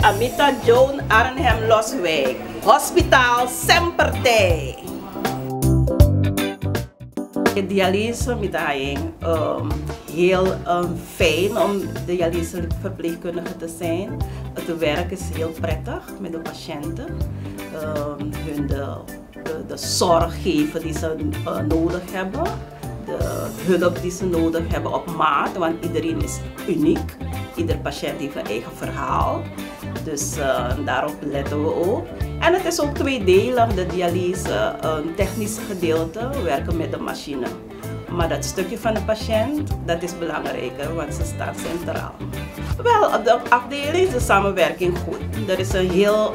Amita Joan Arnhem Loswijk, Hospitaal Sempertij. De dialyse met haar heel fijn om dialyseverpleegkundige te zijn. Het werk is heel prettig met de patiënten. Hun de zorg geven die ze nodig hebben. De hulp die ze nodig hebben op maat, want iedereen is uniek. Ieder patiënt heeft een eigen verhaal. Dus daarop letten we ook. En het is ook tweedelig, de dialyse, een technisch gedeelte, we werken met de machine. Maar dat stukje van de patiënt, dat is belangrijker, want ze staat centraal. Wel, op de afdeling is de samenwerking goed. Er is een heel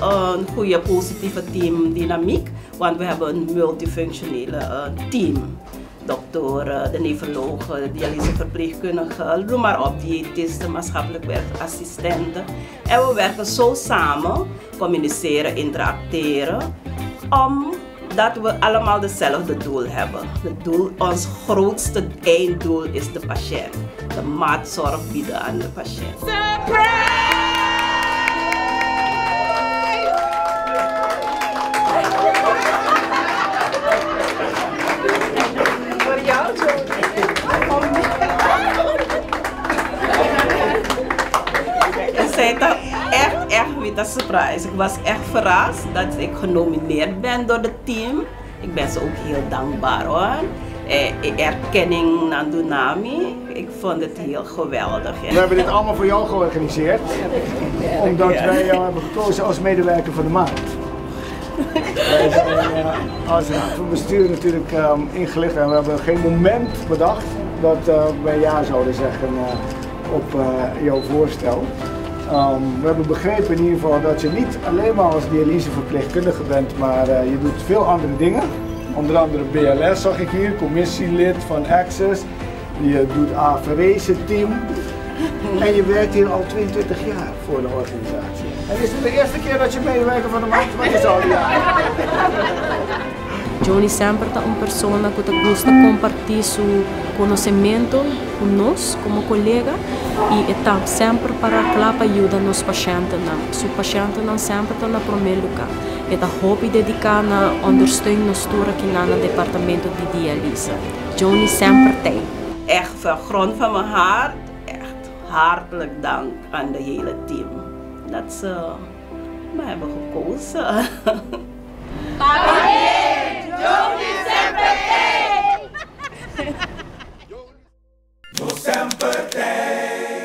goede positieve teamdynamiek, want we hebben een multifunctionele team. Dokter, de nefroloog, de dialyseverpleegkundige, noem maar op, diëtisten, maatschappelijk werkassistenten. En we werken zo samen, communiceren, interacteren, omdat we allemaal hetzelfde doel hebben. Ons grootste einddoel is de patiënt. De maatzorg bieden aan de patiënt. Surprise! Echt met een surprise. Ik was echt verrast dat ik genomineerd ben door het team. Ik ben ze ook heel dankbaar hoor. Erkenning naar Dunami. Ik vond het heel geweldig. We hebben dit allemaal voor jou georganiseerd. Omdat wij jou hebben gekozen als medewerker van de maand. Wij zijn als raad van bestuur natuurlijk ingelicht en we hebben geen moment bedacht dat wij ja zouden zeggen op jouw voorstel. We hebben begrepen in ieder geval dat je niet alleen maar als dialyseverpleegkundige bent, maar je doet veel andere dingen. Onder andere BLS zag ik hier, commissielid van Access. Je doet aferese team. En je werkt hier al 22 jaar voor de organisatie. En is het de eerste keer dat je medewerker van de maand is al jaar? Johnny sempre é uma pessoa que gosta de compartilhar seu conhecimento conosco como colega e está sempre para ajudar os pacientes. Os pacientes não sempre estão no primeiro lugar. Ele hobby dedicar na ondersteuning aqui no departamento de dialyse. Johnny sempre tem. Echt van grond van mijn hart, echt hartelijk dank aan de hele team dat ze me hebben gekozen. Johnny Sempertij! Sempertij!